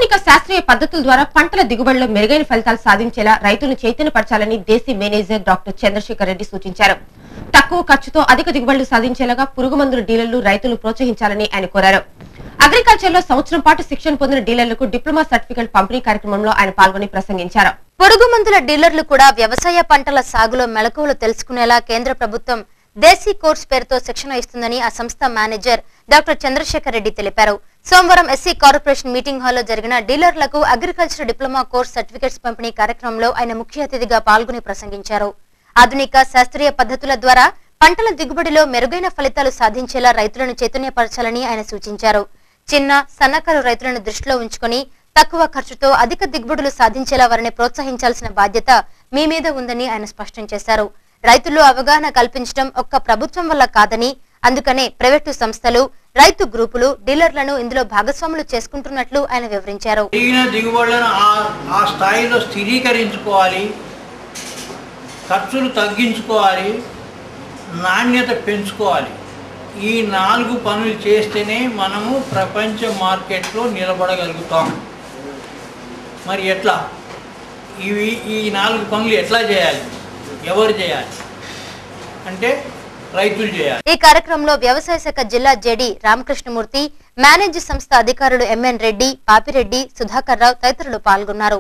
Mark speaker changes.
Speaker 1: ఆధునిక శాస్త్రీయ పద్ధతుల ద్వారా పంటల దిగుబడిలో మెరుగైన ఫలితాలు సాధించేలా రైతులను చైతన్యపరచాలని దేశీ మేనేజర్ డాక్టర్ చంద్రశేఖర్ రెడ్డి సూచించారు. తక్కువ ఖర్చుతో అధిక దిగుబడులు సాధించేలాగా పురుగుమందుల డీలర్లు రైతులు ప్రోత్సహించాలని ఆయన కోరారు. అగ్రికల్చర్ లో సంవత్సరం పాటు శిక్షణ పొందిన డీలర్లకు డిప్లొమా సర్టిఫికెట్ పంపిణీ కార్యక్రమంలో ఆయన పాల్గొని ప్రసంగించారు.
Speaker 2: పురుగుమందుల డీలర్లు కూడా వ్యవసాయ పంటల సాగులో మెళకువలు తెలుసుకునేలా కేంద్ర ప్రభుత్వం దేశీ కోర్స్ పేరుతో శిక్షణ ఇస్తుందని ఆ సంస్థ మేనేజర్ డాక్టర్ చంద్రశేఖర్ రెడ్డి తెలిపారు. సోమవారం ఎస్సీ కార్పొరేషన్ మీటింగ్ హాల్లో జరిగిన డీలర్లకు అగ్రికల్చర్ డిప్లొమా కోర్స్ సర్టిఫికెట్స్ పంపిణీ కార్యక్రమంలో ఆయన ముఖ్య అతిథిగా పాల్గొని ప్రసంగించారు. ఆధునిక శాస్త్రీయ పద్ధతుల ద్వారా పంటల దిగుబడిలో మెరుగైన ఫలితాలు సాధించేలా రైతులను చైతన్యపరచాలని ఆయన సూచించారు. చిన్న సన్నకారు రైతులను దృష్టిలో ఉంచుకుని తక్కువ ఖర్చుతో అధిక దిగుబడులు సాధించేలా వారిని ప్రోత్సహించాల్సిన బాధ్యత మీ మీద ఉందని ఆయన స్పష్టం చేశారు. రైతుల్లో అవగాహన కల్పించడం ఒక్క ప్రభుత్వం వల్ల కాదని, అందుకనే ప్రైవేటు సంస్థలు, రైతు గ్రూపులు, డీలర్లను ఇందులో భాగస్వాములు చేసుకుంటున్నట్లు ఆయన వివరించారు.
Speaker 3: దిగుబడులను ఆ స్థాయిలో స్థిరీకరించుకోవాలి, ఖర్చులు తగ్గించుకోవాలి, నాణ్యత పెంచుకోవాలి. ఈ 4 పనులు చేస్తేనే మనము ప్రపంచ మార్కెట్లో నిలబడగలుగుతాం. మరి ఎట్లా ఈ 4 పనులు ఎట్లా చేయాలి, ఎవరు చేయాలి అంటే రైతులు చేయాలి.
Speaker 2: ఈ కార్యక్రమంలో వ్యవసాయ శాఖ జిల్లా జేడీ రామకృష్ణమూర్తి, మేనేజ్ సంస్థ అధికారులు ఎంఎన్ రెడ్డి, పాపిరెడ్డి, సుధాకర్ రావు తదితరులు పాల్గొన్నారు.